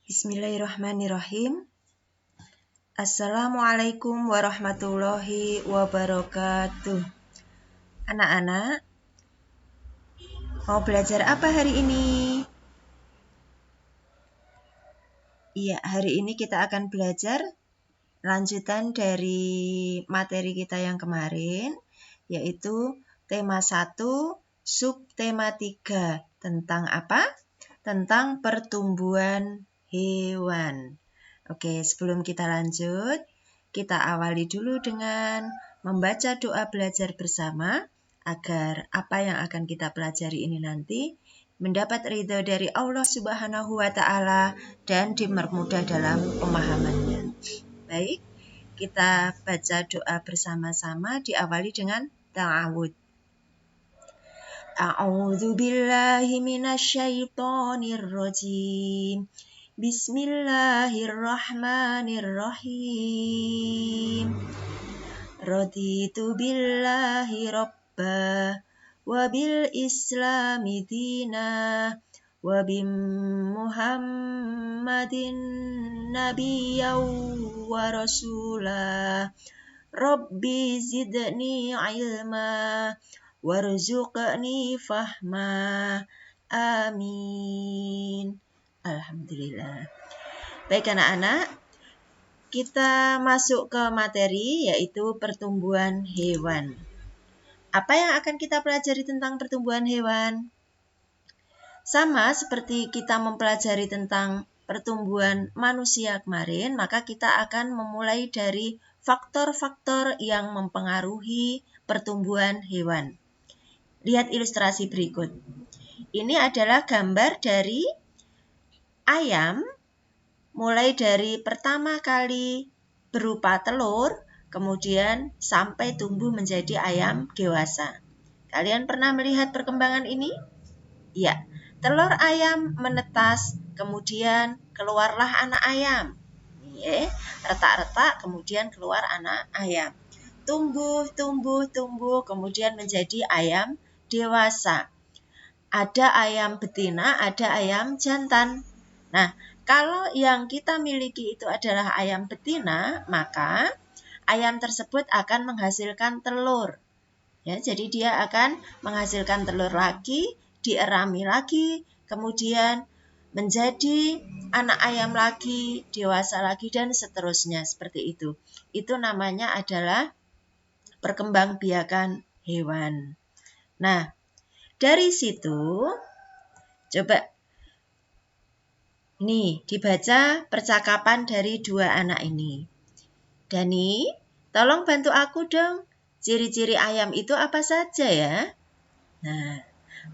Bismillahirrahmanirrahim. Assalamualaikum warahmatullahi wabarakatuh. Anak-anak, mau belajar apa hari ini? Iya, hari ini kita akan belajar lanjutan dari materi kita yang kemarin, yaitu tema 1, subtema 3. Tentang apa? Tentang pertumbuhan hewan. Oke, sebelum kita lanjut, kita awali dulu dengan membaca doa belajar bersama agar apa yang akan kita pelajari ini nanti mendapat ridho dari Allah Subhanahu wa Ta'ala dan dipermudah dalam pemahamannya. Baik, kita baca doa bersama-sama diawali dengan ta'awud. A'udzu billahi minasyaitonir rajim. Bismillahirrahmanirrahim. Raditu billahi rabba wa bil islami dina wa bim muhammadin nabiyyan wa rasulah. Rabbi zidni ilma warzuqni fahma. Amin. Alhamdulillah. Baik anak-anak, kita masuk ke materi yaitu pertumbuhan hewan. Apa yang akan kita pelajari tentang pertumbuhan hewan? Sama seperti kita mempelajari tentang pertumbuhan manusia kemarin, maka kita akan memulai dari faktor-faktor yang mempengaruhi pertumbuhan hewan. Lihat ilustrasi berikut. Ini adalah gambar dari ayam, mulai dari pertama kali berupa telur, kemudian sampai tumbuh menjadi ayam dewasa. Kalian pernah melihat perkembangan ini? Ya, telur ayam menetas, kemudian keluarlah anak ayam. Retak-retak, kemudian keluar anak ayam. Tumbuh, kemudian menjadi ayam dewasa. Ada ayam betina, ada ayam jantan. Nah, kalau yang kita miliki itu adalah ayam betina, maka ayam tersebut akan menghasilkan telur. Ya, jadi dia akan menghasilkan telur lagi, dierami lagi, kemudian menjadi anak ayam lagi, dewasa lagi, dan seterusnya seperti itu. Itu namanya adalah perkembangbiakan hewan. Nah, dari situ, coba nih dibaca percakapan dari dua anak ini. Dani, tolong bantu aku dong. Ciri-ciri ayam itu apa saja ya? Nah,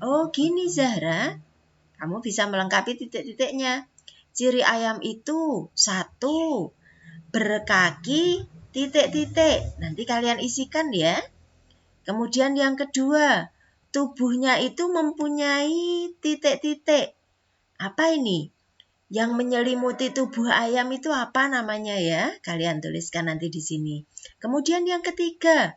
oh gini Zahra, kamu bisa melengkapi titik-titiknya. Ciri ayam itu 1, berkaki titik-titik. Nanti kalian isikan ya. Kemudian yang kedua, tubuhnya itu mempunyai titik-titik. Apa ini? Yang menyelimuti tubuh ayam itu apa namanya ya? Kalian tuliskan nanti di sini. Kemudian yang ketiga,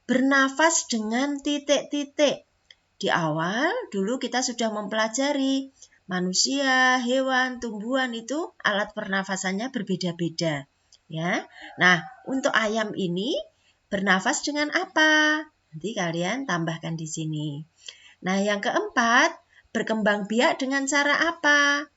bernafas dengan titik-titik. Di awal dulu kita sudah mempelajari manusia, hewan, tumbuhan itu alat pernafasannya berbeda-beda. Ya. Nah, untuk ayam ini bernafas dengan apa? Nanti kalian tambahkan di sini. Nah, yang keempat, berkembang biak dengan cara apa?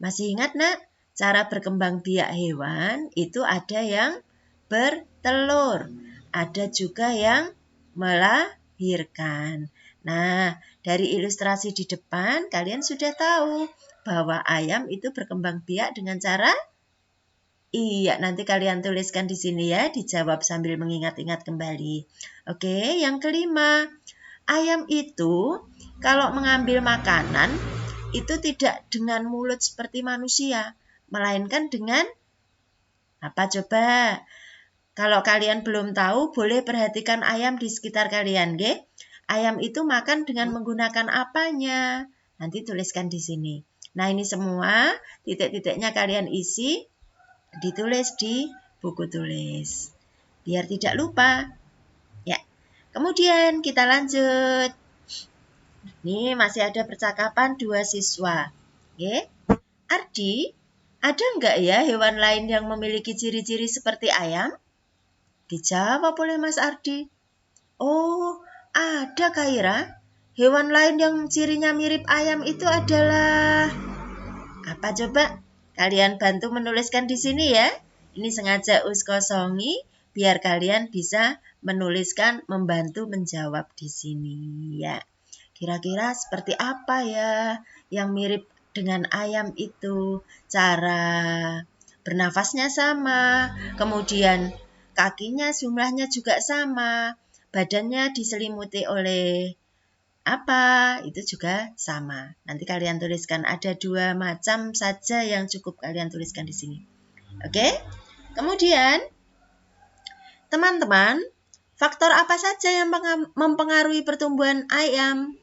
Masih ingat nak? Cara berkembang biak hewan itu ada yang bertelur, ada juga yang melahirkan. Nah, dari ilustrasi di depan kalian sudah tahu bahwa ayam itu berkembang biak dengan cara iya, nanti kalian tuliskan di sini ya, dijawab sambil mengingat-ingat kembali. Oke, yang kelima, ayam itu kalau mengambil makanan itu tidak dengan mulut seperti manusia, melainkan dengan apa coba? Kalau kalian belum tahu, boleh perhatikan ayam di sekitar kalian, nggih? Ayam itu makan dengan menggunakan apanya? Nanti tuliskan di sini. Nah, ini semua titik-titiknya kalian isi, ditulis di buku tulis. Biar tidak lupa. Ya. Kemudian kita lanjut. Nih masih ada percakapan dua siswa. Oke. Ardi, Ada nggak ya hewan lain yang memiliki ciri-ciri seperti ayam? Dijawab oleh Mas Ardi. Oh, ada Kaira. Hewan lain yang cirinya mirip ayam itu adalah apa coba? Kalian bantu menuliskan di sini ya. Ini sengaja Us kosongi biar kalian bisa menuliskan, membantu menjawab di sini ya. Kira-kira seperti apa ya yang mirip dengan ayam itu? Cara bernafasnya sama, kemudian kakinya jumlahnya juga sama, badannya diselimuti oleh apa? Itu juga sama. Nanti kalian tuliskan, ada 2 macam saja yang cukup kalian tuliskan di sini. Oke? Kemudian, teman-teman, faktor apa saja yang mempengaruhi pertumbuhan ayam?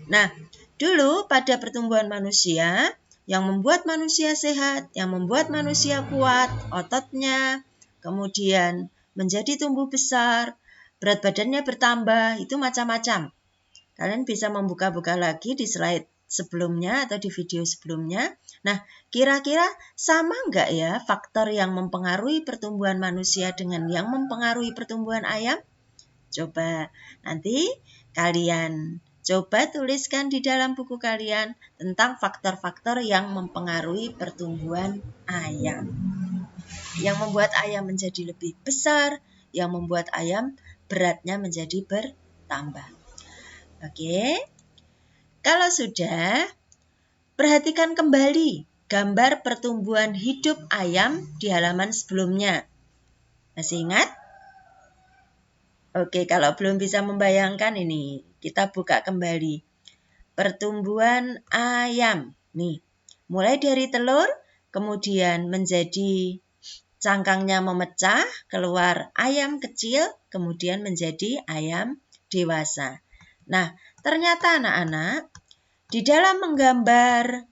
Nah, dulu pada pertumbuhan manusia, yang membuat manusia sehat, yang membuat manusia kuat, ototnya, kemudian menjadi tumbuh besar, berat badannya bertambah, itu macam-macam. Kalian bisa membuka-buka lagi di slide sebelumnya atau di video sebelumnya. Nah, kira-kira sama nggak ya faktor yang mempengaruhi pertumbuhan manusia dengan yang mempengaruhi pertumbuhan ayam? Coba nanti kalian coba tuliskan di dalam buku kalian tentang faktor-faktor yang mempengaruhi pertumbuhan ayam. Yang membuat ayam menjadi lebih besar, yang membuat ayam beratnya menjadi bertambah. Oke, kalau sudah, perhatikan kembali gambar pertumbuhan hidup ayam di halaman sebelumnya. Masih ingat? Oke, kalau belum bisa membayangkan ini, kita buka kembali. Pertumbuhan ayam. Nih, mulai dari telur, kemudian menjadi cangkangnya memecah, keluar ayam kecil, kemudian menjadi ayam dewasa. Nah, ternyata anak-anak, di dalam menggambar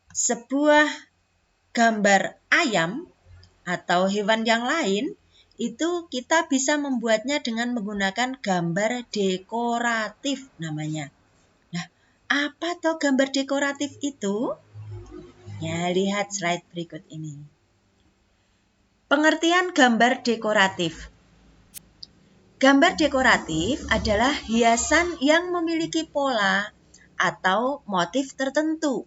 sebuah gambar ayam atau hewan yang lain, itu kita bisa membuatnya dengan menggunakan gambar dekoratif namanya. Nah, apa toh gambar dekoratif itu? Ya, lihat slide berikut ini. Pengertian gambar dekoratif. Gambar dekoratif adalah hiasan yang memiliki pola atau motif tertentu.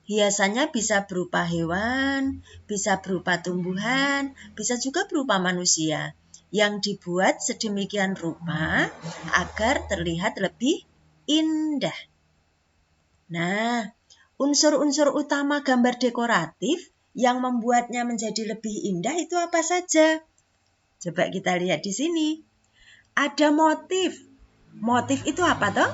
Hiasannya bisa berupa hewan, bisa berupa tumbuhan, bisa juga berupa manusia yang dibuat sedemikian rupa agar terlihat lebih indah. Nah, unsur-unsur utama gambar dekoratif yang membuatnya menjadi lebih indah itu apa saja? Coba kita lihat di sini. Ada motif. Motif itu apa toh?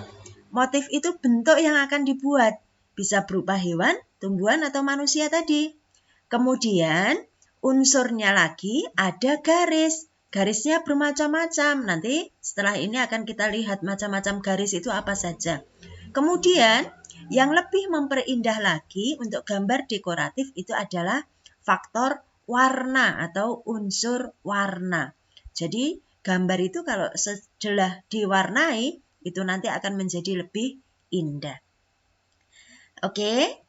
Motif itu bentuk yang akan dibuat. Bisa berupa hewan, tumbuhan, atau manusia tadi. Kemudian unsurnya lagi ada garis. Garisnya bermacam-macam. Nanti setelah ini akan kita lihat macam-macam garis itu apa saja. Kemudian yang lebih memperindah lagi untuk gambar dekoratif itu adalah faktor warna atau unsur warna. Jadi gambar itu kalau setelah diwarnai itu nanti akan menjadi lebih indah. Oke,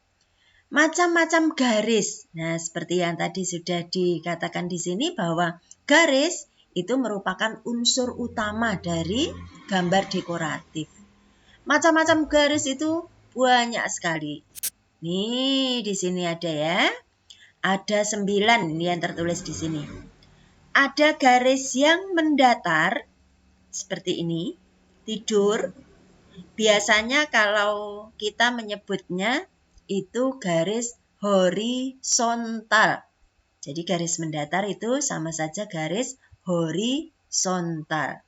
macam-macam garis. Nah, seperti yang tadi sudah dikatakan di sini bahwa garis itu merupakan unsur utama dari gambar dekoratif. Macam-macam garis itu banyak sekali. Nih, di sini ada ya. Ada 9 yang tertulis di sini. Ada garis yang mendatar seperti ini, tidur. Biasanya kalau kita menyebutnya itu garis horizontal. Jadi garis mendatar itu sama saja garis horizontal.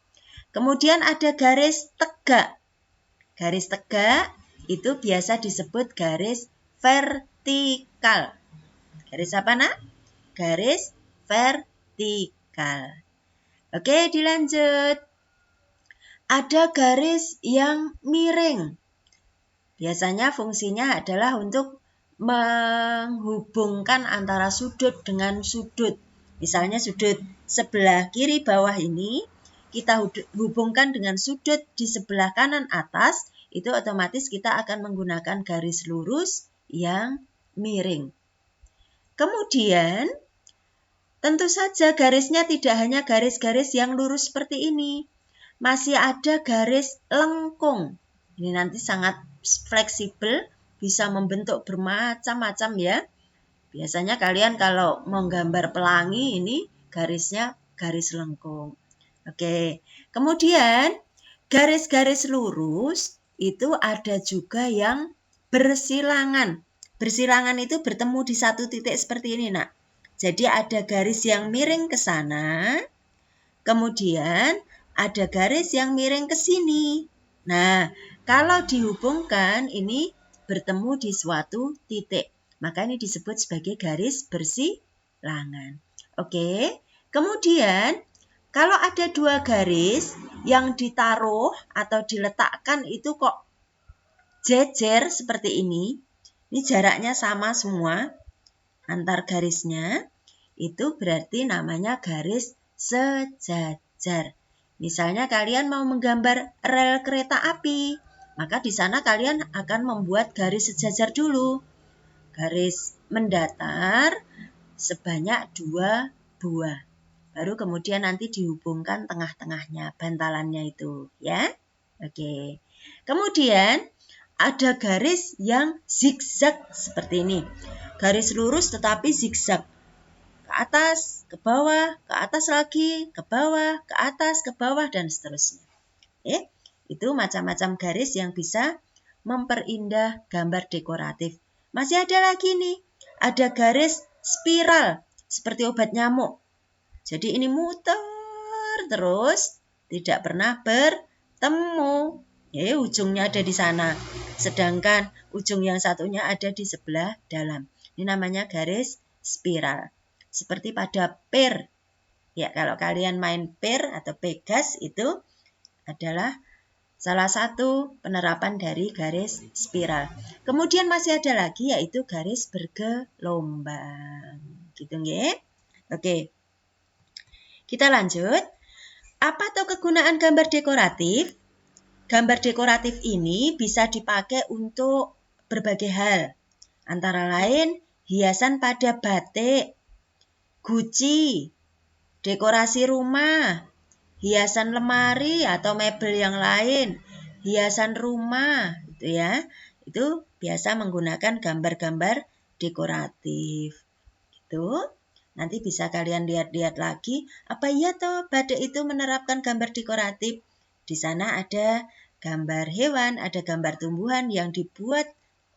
Kemudian ada garis tegak. Garis tegak itu biasa disebut garis vertikal. Garis apa nak? Garis vertikal. Oke, dilanjut. Ada garis yang miring. Biasanya fungsinya adalah untuk menghubungkan antara sudut dengan sudut. Misalnya sudut sebelah kiri bawah ini, kita hubungkan dengan sudut di sebelah kanan atas, itu otomatis kita akan menggunakan garis lurus yang miring. Kemudian, tentu saja garisnya tidak hanya garis-garis yang lurus seperti ini. Masih ada garis lengkung. Ini nanti sangat fleksibel, bisa membentuk bermacam-macam ya. Biasanya kalian kalau mau gambar pelangi ini garisnya garis lengkung. Oke, kemudian garis-garis lurus itu ada juga yang bersilangan. Bersilangan itu bertemu di satu titik seperti ini, Nak. Jadi ada garis yang miring ke sana, kemudian ada garis yang miring ke sini. Nah, kalau dihubungkan ini bertemu di suatu titik. Maka ini disebut sebagai garis bersilangan. Oke, kemudian kalau ada dua garis yang ditaruh atau diletakkan itu kok jejer seperti ini jaraknya sama semua antar garisnya, itu berarti namanya garis sejajar. Misalnya kalian mau menggambar rel kereta api, maka di sana kalian akan membuat garis sejajar dulu. Garis mendatar sebanyak 2 buah. Baru kemudian nanti dihubungkan tengah-tengahnya, bantalannya itu, ya. Oke. Kemudian ada garis yang zigzag seperti ini. Garis lurus tetapi zigzag. Ke atas, ke bawah, ke atas lagi, ke bawah, ke atas, ke bawah, dan seterusnya. Itu macam-macam garis yang bisa memperindah gambar dekoratif. Masih ada lagi nih, ada garis spiral seperti obat nyamuk. Jadi ini muter terus, tidak pernah bertemu. Ujungnya ada di sana, sedangkan ujung yang satunya ada di sebelah dalam. Ini namanya garis spiral. Seperti pada pir. Ya, kalau kalian main pir atau pegas itu adalah salah satu penerapan dari garis spiral. Kemudian masih ada lagi yaitu garis bergelombang. Gitu nggih. Oke. Kita lanjut. Apa tuh kegunaan gambar dekoratif? Gambar dekoratif ini bisa dipakai untuk berbagai hal. Antara lain hiasan pada batik, guci, dekorasi rumah, hiasan lemari atau mebel yang lain, hiasan rumah, gitu ya. Itu biasa menggunakan gambar-gambar dekoratif. Gitu. Nanti bisa kalian lihat-lihat lagi, apa iya toh batik itu menerapkan gambar dekoratif? Di sana ada gambar hewan, ada gambar tumbuhan yang dibuat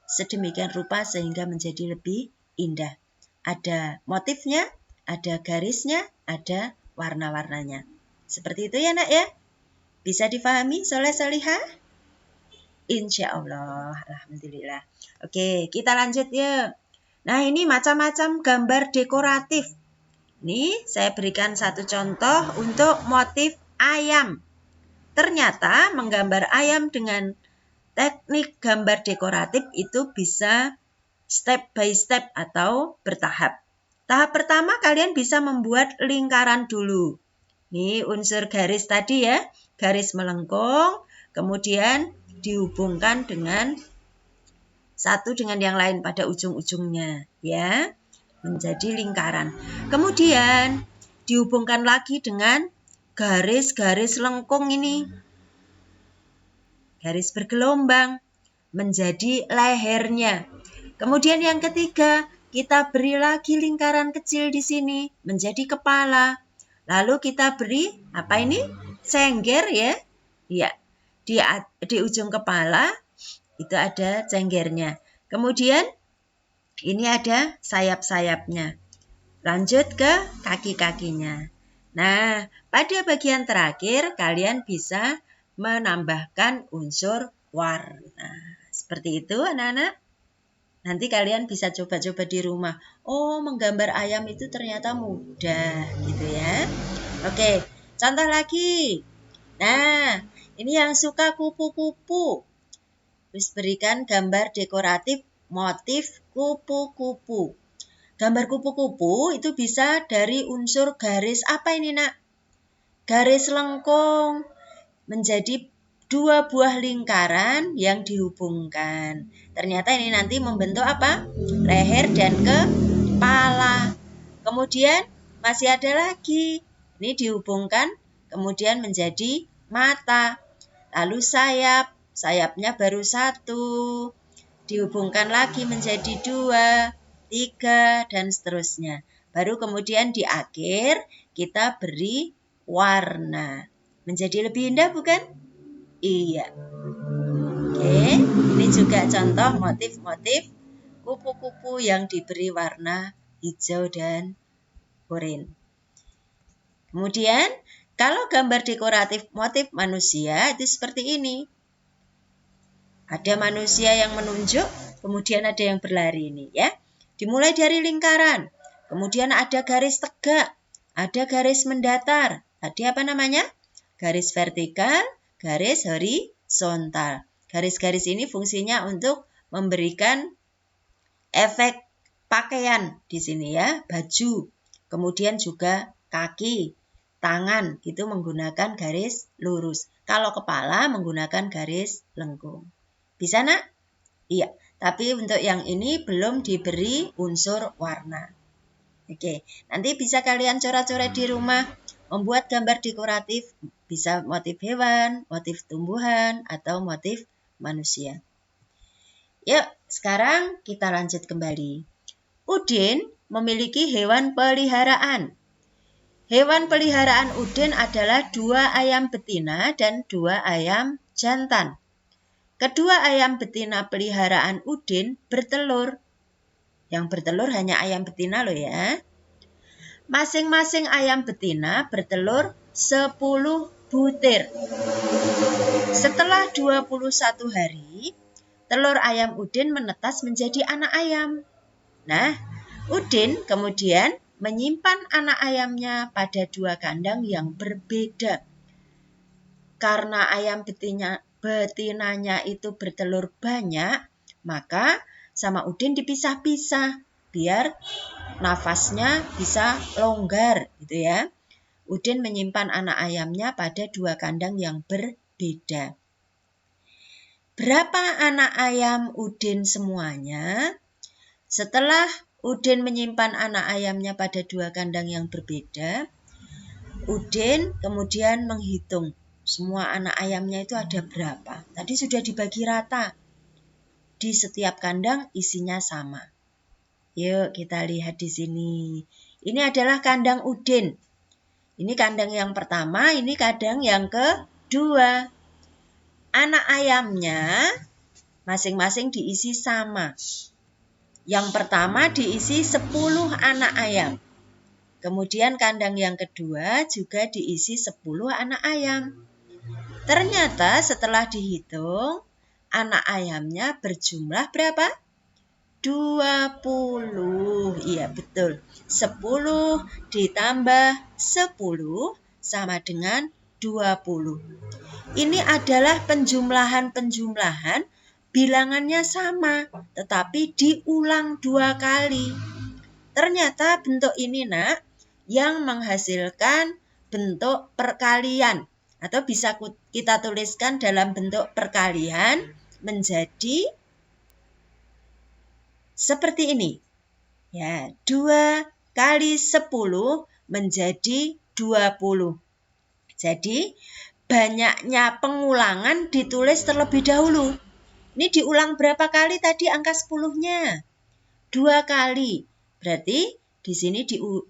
sedemikian rupa sehingga menjadi lebih indah. Ada motifnya, ada garisnya, ada warna-warnanya. Seperti itu ya nak ya. Bisa difahami soleh solihah? Insya Allah. Alhamdulillah. Oke, kita lanjut ya. Nah ini macam-macam gambar dekoratif. Ini saya berikan satu contoh untuk motif ayam. Ternyata menggambar ayam dengan teknik gambar dekoratif itu bisa step by step atau bertahap. Tahap pertama kalian bisa membuat lingkaran dulu. Ini unsur garis tadi ya, garis melengkung, kemudian dihubungkan dengan satu dengan yang lain pada ujung-ujungnya, ya, menjadi lingkaran. Kemudian dihubungkan lagi dengan garis-garis lengkung ini, garis bergelombang, menjadi lehernya. Kemudian yang ketiga, kita beri lagi lingkaran kecil di sini, menjadi kepala. Lalu kita beri, apa ini? Cengger ya. Ya, di ujung kepala itu ada cenggernya. Kemudian ini ada sayap-sayapnya. Lanjut ke kaki-kakinya. Nah, pada bagian terakhir kalian bisa menambahkan unsur warna. Seperti itu anak-anak. Nanti kalian bisa coba-coba di rumah. Oh, menggambar ayam itu ternyata mudah gitu ya. Oke, contoh lagi. Nah, ini yang suka kupu-kupu. Terus berikan gambar dekoratif motif kupu-kupu. Gambar kupu-kupu itu bisa dari unsur garis apa ini nak? Garis lengkung menjadi 2 buah lingkaran yang dihubungkan. Ternyata ini nanti membentuk apa? Leher dan kepala. Kemudian masih ada lagi. Ini dihubungkan kemudian menjadi mata. Lalu sayap. Sayapnya baru 1. Dihubungkan lagi menjadi 2, 3, dan seterusnya. Baru kemudian di akhir kita beri warna. Menjadi lebih indah bukan? Iya. Oke, ini juga contoh motif-motif kupu-kupu yang diberi warna hijau dan oranye. Kemudian, kalau gambar dekoratif motif manusia itu seperti ini. Ada manusia yang menunjuk, kemudian ada yang berlari ini ya. Dimulai dari lingkaran, kemudian ada garis tegak, ada garis mendatar. Tadi apa namanya? Garis vertikal, garis horizontal. Garis-garis ini fungsinya untuk memberikan efek pakaian di sini ya, baju. Kemudian juga kaki, tangan itu menggunakan garis lurus. Kalau kepala menggunakan garis lengkung. Bisa nak? Iya, tapi untuk yang ini belum diberi unsur warna. Oke, nanti bisa kalian coret-coret di rumah, membuat gambar dekoratif, bisa motif hewan, motif tumbuhan, atau motif manusia. Yuk, sekarang kita lanjut kembali. Udin memiliki hewan peliharaan. Hewan peliharaan Udin adalah 2 ayam betina dan 2 ayam jantan. Kedua ayam betina peliharaan Udin bertelur. Yang bertelur hanya ayam betina loh ya. Masing-masing ayam betina bertelur 10 butir. Setelah 21 hari, telur ayam Udin menetas menjadi anak ayam. Nah, Udin kemudian menyimpan anak ayamnya pada 2 kandang yang berbeda. Karena ayam betinanya itu bertelur banyak, maka sama Udin dipisah-pisah biar nafasnya bisa longgar gitu ya. Udin menyimpan anak ayamnya pada 2 kandang yang berbeda. Berapa anak ayam Udin semuanya? Setelah Udin menyimpan anak ayamnya pada 2 kandang yang berbeda, Udin kemudian menghitung semua anak ayamnya itu ada berapa. Tadi sudah dibagi rata. Di setiap kandang isinya sama. Yuk kita lihat di sini. Ini adalah kandang Udin. Ini kandang yang pertama, ini kandang yang kedua. Anak ayamnya masing-masing diisi sama. Yang pertama diisi 10 anak ayam. Kemudian kandang yang kedua juga diisi 10 anak ayam. Ternyata setelah dihitung, anak ayamnya berjumlah berapa? 20. Iya betul. 10 ditambah 10 sama dengan 20. Ini adalah penjumlahan-penjumlahan, bilangannya sama, tetapi diulang 2 kali. Ternyata bentuk ini nak, yang menghasilkan bentuk perkalian. Atau bisa kita tuliskan dalam bentuk perkalian menjadi seperti ini. Ya, 2 kali 10 menjadi 20. Jadi, banyaknya pengulangan ditulis terlebih dahulu. Ini diulang berapa kali tadi angka 10-nya? 2 kali. Berarti di sini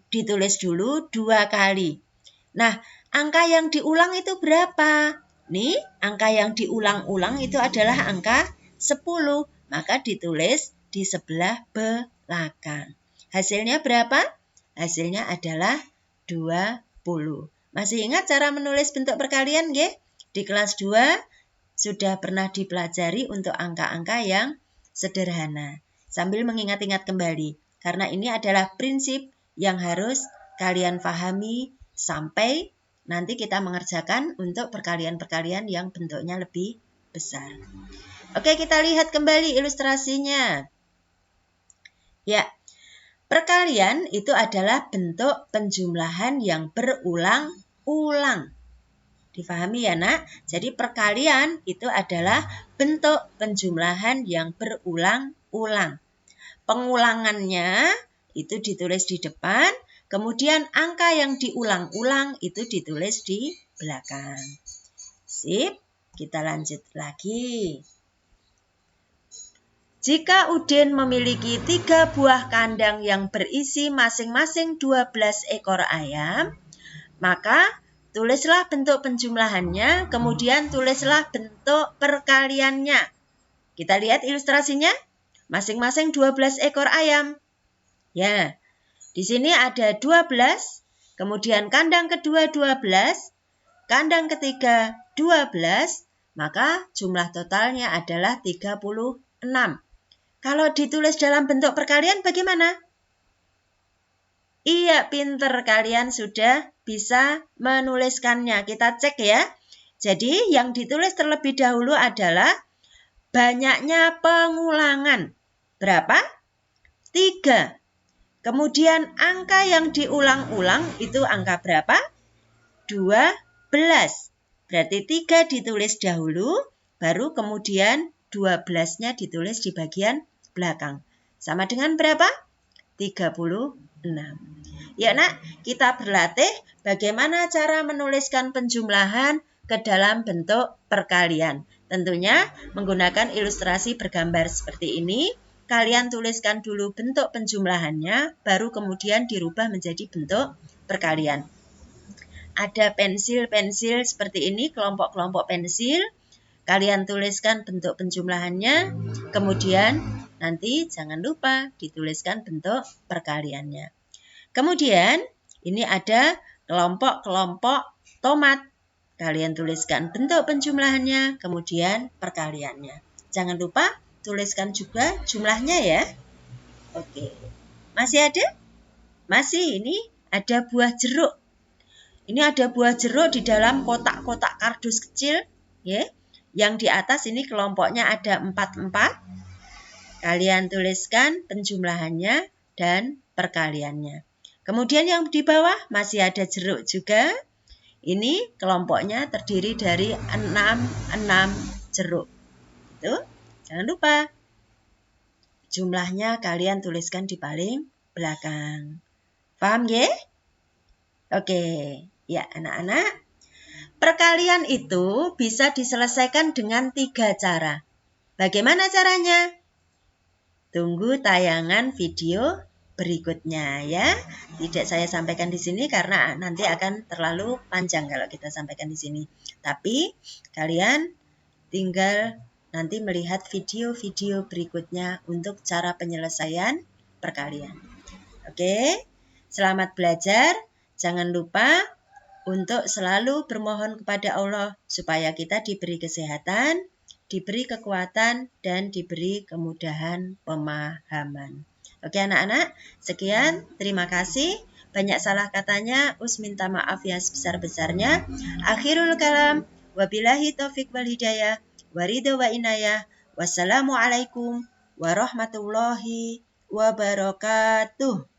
ditulis dulu 2 kali. Nah, angka yang diulang itu berapa? Nih, angka yang diulang-ulang itu adalah angka 10. Maka ditulis di sebelah belakang. Hasilnya berapa? Hasilnya adalah 20. Masih ingat cara menulis bentuk perkalian, nggih? Di kelas 2 sudah pernah dipelajari untuk angka-angka yang sederhana. Sambil mengingat-ingat kembali. Karena ini adalah prinsip yang harus kalian pahami sampai nanti kita mengerjakan untuk perkalian-perkalian yang bentuknya lebih besar. Oke, kita lihat kembali ilustrasinya. Ya, perkalian itu adalah bentuk penjumlahan yang berulang-ulang. Difahami ya nak? Jadi perkalian itu adalah bentuk penjumlahan yang berulang-ulang. Pengulangannya itu ditulis di depan, kemudian angka yang diulang-ulang itu ditulis di belakang. Sip, kita lanjut lagi. Jika Udin memiliki 3 buah kandang yang berisi masing-masing 12 ekor ayam, maka tulislah bentuk penjumlahannya, kemudian tulislah bentuk perkaliannya. Kita lihat ilustrasinya, masing-masing 12 ekor ayam. Ya, di sini ada 12, kemudian kandang kedua 12, kandang ketiga 12, maka jumlah totalnya adalah 36. Kalau ditulis dalam bentuk perkalian bagaimana? Iya, pinter, kalian sudah bisa menuliskannya. Kita cek ya. Jadi yang ditulis terlebih dahulu adalah banyaknya pengulangan. Berapa? 3. Kemudian angka yang diulang-ulang itu angka berapa? 12. Berarti 3 ditulis dahulu, baru kemudian 12-nya ditulis di bagian belakang. Sama dengan berapa? 36. Ya nak, kita berlatih bagaimana cara menuliskan penjumlahan ke dalam bentuk perkalian. Tentunya menggunakan ilustrasi bergambar seperti ini. Kalian tuliskan dulu bentuk penjumlahannya, baru kemudian dirubah menjadi bentuk perkalian. Ada pensil-pensil seperti ini, kelompok-kelompok pensil. Kalian tuliskan bentuk penjumlahannya, kemudian nanti jangan lupa dituliskan bentuk perkaliannya. Kemudian ini ada kelompok-kelompok tomat. Kalian tuliskan bentuk penjumlahannya, kemudian perkaliannya. Jangan lupa tuliskan juga jumlahnya ya. Oke. Masih ada? Masih, ini ada buah jeruk. Ini ada buah jeruk di dalam kotak-kotak kardus kecil, ya. Yang di atas ini kelompoknya ada 4. Kalian tuliskan penjumlahannya dan perkaliannya. Kemudian yang di bawah masih ada jeruk juga. Ini kelompoknya terdiri dari 6 jeruk. Itu, jangan lupa. Jumlahnya kalian tuliskan di paling belakang. Paham ya? Oke, ya anak-anak. Perkalian itu bisa diselesaikan dengan 3 cara. Bagaimana caranya? Tunggu tayangan video berikutnya ya. Tidak saya sampaikan di sini karena nanti akan terlalu panjang kalau kita sampaikan di sini. Tapi kalian tinggal nanti melihat video-video berikutnya untuk cara penyelesaian perkalian. Oke, selamat belajar. Jangan lupa untuk selalu bermohon kepada Allah supaya kita diberi kesehatan, diberi kekuatan, dan diberi kemudahan pemahaman. Oke anak-anak, sekian. Terima kasih. Banyak salah katanya, minta maaf yang sebesar-besarnya. Akhirul kalam, wabillahi taufiq wal hidayah, waridho wa inayah. Wassalamualaikum warahmatullahi wabarakatuh.